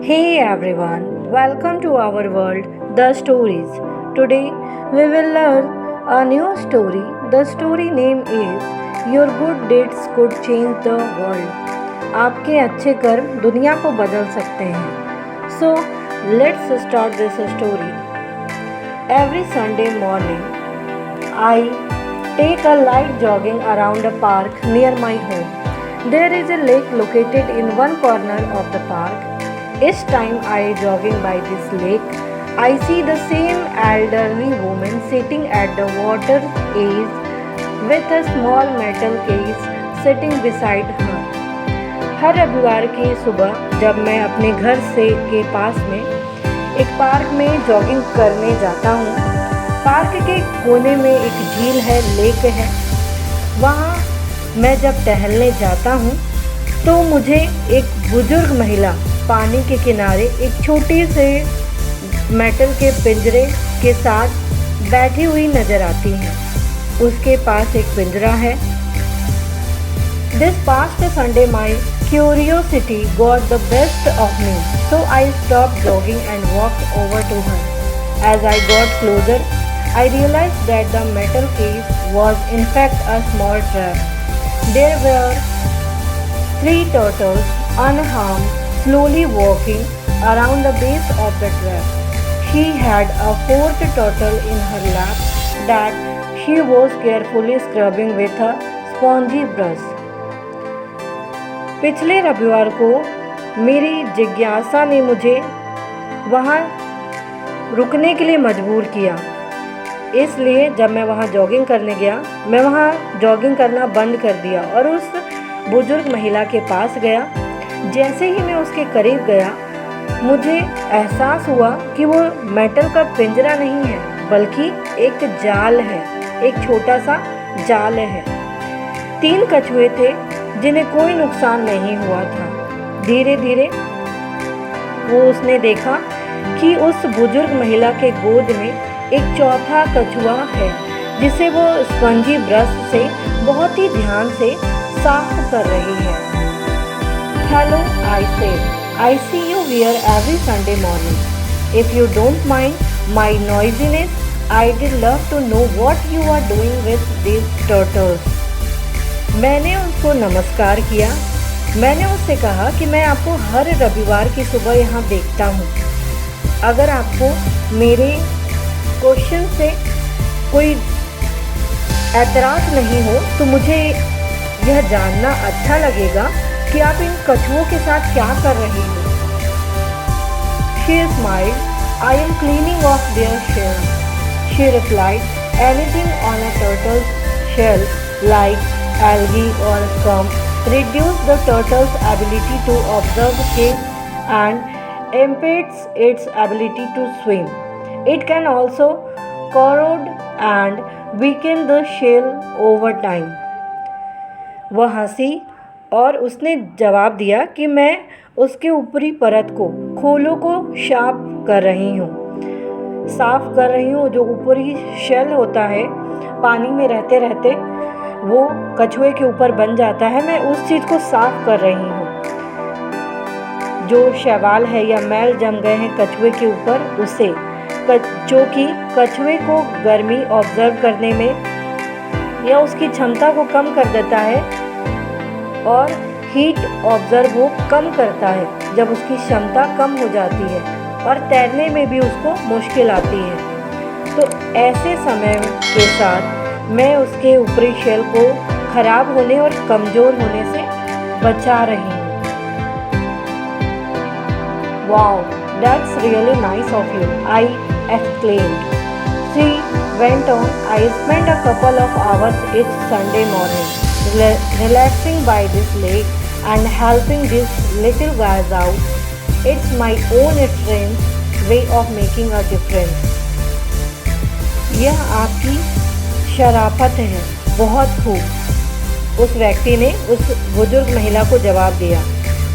Hey everyone, welcome to our world, The Stories. Today we will learn a new story. The story name is Your Good Deeds Could Change the World. आपके अच्छे कर्म दुनिया को बदल सकते हैं. So let's start this story. Every Sunday morning, I take a light jogging around a park near my home. There is a lake located in one corner of the park. Each time I jogging by this lake, I see the same elderly woman sitting at the water edge with a small metal case sitting beside her. हर रविवार की सुबह जब मैं अपने घर से के पास में एक पार्क में जॉगिंग करने जाता हूँ, पार्क के कोने में एक झील है, लेक है। वहाँ मैं जब टहलने जाता हूँ तो मुझे एक बुजुर्ग महिला पानी के किनारे एक छोटे से मेटल के पिंजरे के साथ बैठी हुई नजर आती हैं। उसके पास एक पिंजरा है। This past Sunday my curiosity got the best of me, so I stopped jogging and walked over to her. As I got closer, I realized that the metal case was in fact a small trap. There were 3 turtles unharmed, slowly walking around the base of the trap. She had a 4th turtle in her lap that she was carefully scrubbing with a spongy brush. पिछले रविवार को मेरी जिज्ञासा ने मुझे वहाँ रुकने के लिए मजबूर किया। इसलिए जब मैं वहाँ जॉगिंग करने गया, मैं वहाँ जॉगिंग करना बंद कर दिया और उस बुजुर्ग महिला के पास गया। जैसे ही मैं उसके करीब गया, मुझे एहसास हुआ कि वो मेटल का पिंजरा नहीं है, बल्कि एक जाल है, एक छोटा सा जाल है। 3 कछुए थे जिन्हें कोई नुकसान नहीं हुआ था। धीरे धीरे उसने देखा कि उस बुजुर्ग महिला के गोद में एक चौथा कछुआ है, जिसे वो स्पंजी ब्रश से बहुत ही ध्यान से साफ कर रही है। Hello, I said. I see you here every Sunday morning. If you don't mind my noisiness, I'd love to know what you are doing with these turtles. मैंने उसको नमस्कार किया। मैंने उससे कहा कि मैं आपको हर रविवार की सुबह यहाँ देखता हूँ। अगर आपको मेरे क्वेश्चन से कोई एतराज़ नहीं हो तो मुझे यह जानना अच्छा लगेगा कि आप इन कछुओं के साथ क्या कर रही हो। She smiled. I am cleaning off their shells. She replied, anything on a turtle's shell like algae or scum reduces the turtle's ability to observe fish and impedes its ability to swim. It can also corrode and weaken the shell over time. वह हंसी और उसने जवाब दिया कि मैं उसके ऊपरी परत को, खोलों को साफ कर रही हूँ। जो ऊपरी शेल होता है, पानी में रहते रहते वो कछुए के ऊपर बन जाता है, मैं उस चीज़ को साफ कर रही हूँ। जो शैवाल है या मैल जम गए हैं कछुए के ऊपर, उसे जो कि कछुए को गर्मी ऑब्जर्व करने में या उसकी क्षमता को कम कर देता है और हीट ऑब्जर्व वो कम करता है जब उसकी क्षमता कम हो जाती है और तैरने में भी उसको मुश्किल आती है। तो ऐसे समय के साथ मैं उसके ऊपरी शेल को खराब होने और कमज़ोर होने से बचा रही हूँ। Wow, that's really nice of you, I exclaimed. She went on, I spent a couple of hours each Sunday morning relaxing by this lake and helping these little guys out. It's my own strange way of making a difference. यह आपकी शराफत है, बहुत खूब, उस व्यक्ति ने उस बुजुर्ग महिला को जवाब दिया।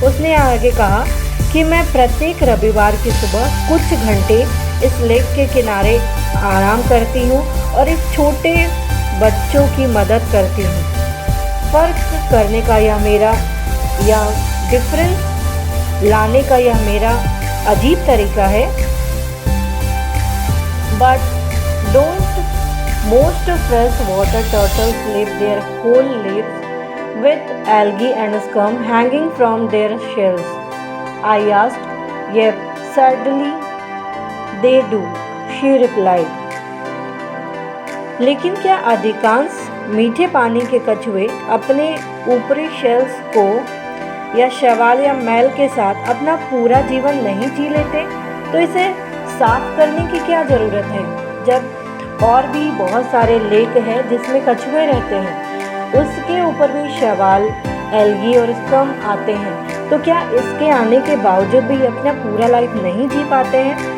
उसने आगे कहा कि मैं प्रत्येक रविवार की सुबह कुछ घंटे इस लेक के किनारे आराम करती हूँ और इस छोटे बच्चों की मदद करती हूँ। फ़र्क करने का यह मेरा या डिफरेंस लाने का यह मेरा अजीब तरीका है। But don't most fresh water turtles live their whole lives with algae and scum hanging from their shells? I asked. Yep, sadly they do, she replied. लेकिन क्या अधिकांश मीठे पानी के कछुए अपने ऊपरी शेल्स को या शैवाल या मैल के साथ अपना पूरा जीवन नहीं जी लेते? तो इसे साफ करने की क्या ज़रूरत है जब और भी बहुत सारे लेक हैं जिसमें कछुए रहते हैं, उसके ऊपर भी शैवाल, एल्गी और स्कम आते हैं। तो क्या इसके आने के बावजूद भी अपना पूरा लाइफ नहीं जी पाते हैं?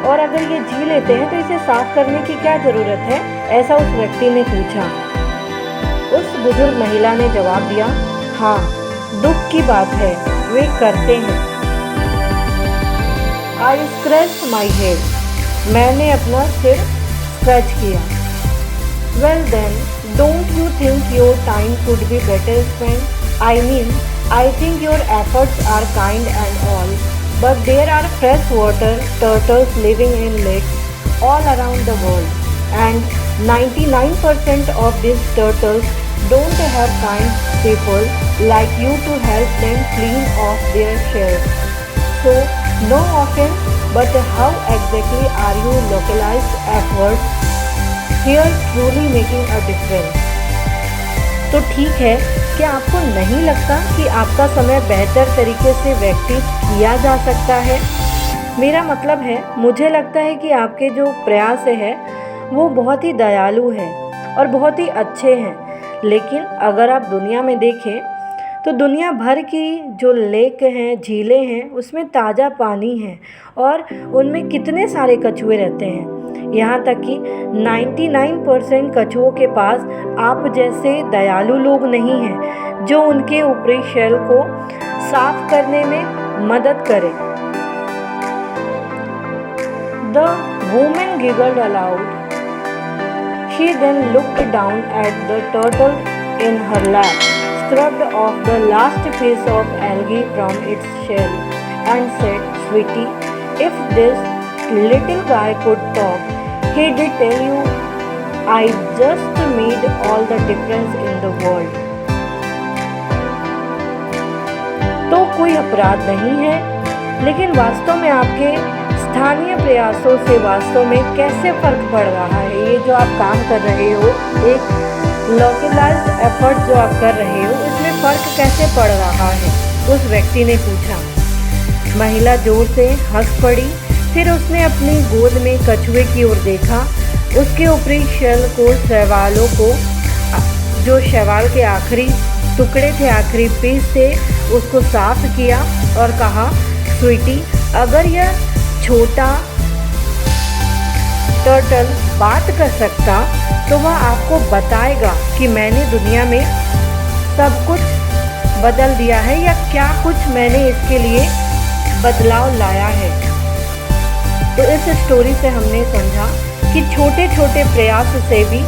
और अगर ये जी लेते हैं तो इसे साफ करने की क्या ज़रूरत है? ऐसा उस व्यक्ति ने पूछा। उस बुजुर्ग महिला ने जवाब दिया, हाँ, दुख की बात है, वे करते हैं। आई स्क्रैच माई हेड, मैंने अपना सिर स्क्रैच किया। Well then, don't you think your time could be better spent? I mean, I think your efforts are kind and all, but there are freshwater turtles living in lakes all around the world, and 99% of these turtles don't have kind people like you to help them clean off their shells. So, no offense, but how exactly are your localized efforts here truly making a difference? तो ठीक है, क्या आपको नहीं लगता कि आपका समय बेहतर तरीके से व्यतीत किया जा सकता है? मेरा मतलब है, मुझे लगता है कि आपके जो प्रयास है वो बहुत ही दयालु हैं और बहुत ही अच्छे हैं। लेकिन अगर आप दुनिया में देखें तो दुनिया भर की जो लेक हैं, झीलें हैं, उसमें ताज़ा पानी है और उनमें कितने सारे कछुए रहते हैं। यहाँ तक कि 99% कछुओं के पास आप जैसे दयालु लोग नहीं हैं जो उनके ऊपरी शेल को साफ करने में मदद करें। The woman giggled aloud. She then looked down at the turtle in her lap, scrubbed off the last piece of algae from its shell, and said, "Sweetie, if this little guy could talk, he'd tell you I just made all the difference in the world." तो कोई अपराध नहीं है, लेकिन वास्तव में आपके स्थानीय प्रयासों से वास्तव में कैसे फ़र्क पड़ रहा है? ये जो आप काम कर रहे हो, एक लोकलाइज्ड एफर्ट जो आप कर रहे हो, इसमें फ़र्क कैसे पड़ रहा है? उस व्यक्ति ने पूछा। महिला जोर से हंस पड़ी। फिर उसने अपनी गोद में कछुए की ओर देखा। उसके ऊपरी शेल को, शैवालों को, जो शैवाल के आखिरी टुकड़े थे, आखिरी पीस थे, उसको साफ किया और कहा, स्वीटी, अगर यह छोटा टर्टल बात कर सकता तो वह आपको बताएगा कि मैंने दुनिया में सब कुछ बदल दिया है या क्या कुछ मैंने इसके लिए बदलाव लाया है। तो इस स्टोरी से हमने समझा कि छोटे छोटे प्रयास से भी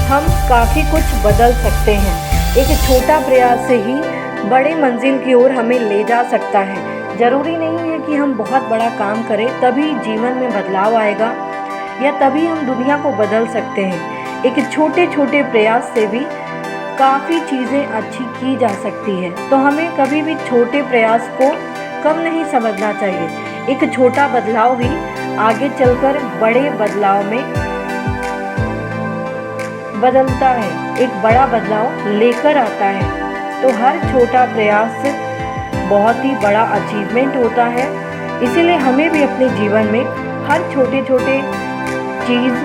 हम काफ़ी कुछ बदल सकते हैं। एक छोटा प्रयास से ही बड़े मंजिल की ओर हमें ले जा सकता है। ज़रूरी नहीं है कि हम बहुत बड़ा काम करें तभी जीवन में बदलाव आएगा या तभी हम दुनिया को बदल सकते हैं। एक छोटे छोटे प्रयास से भी काफ़ी चीज़ें अच्छी की जा सकती है। तो हमें कभी भी छोटे प्रयास को कम नहीं समझना चाहिए। एक छोटा बदलाव ही आगे चलकर बड़े बदलाव में बदलता है, एक बड़ा बदलाव लेकर आता है। तो हर छोटा प्रयास बहुत ही बड़ा अचीवमेंट होता है। इसीलिए हमें भी अपने जीवन में हर छोटे छोटे चीज़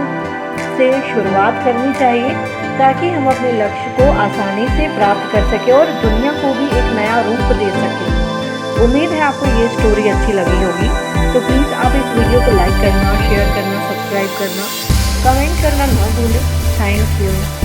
से शुरुआत करनी चाहिए ताकि हम अपने लक्ष्य को आसानी से प्राप्त कर सकें और दुनिया को भी एक नया रूप दे सकें। उम्मीद है आपको ये स्टोरी अच्छी लगी होगी। तो प्लीज़ आप इस वीडियो को लाइक करना, शेयर करना, सब्सक्राइब करना, कमेंट करना ना भूलें। Thank you.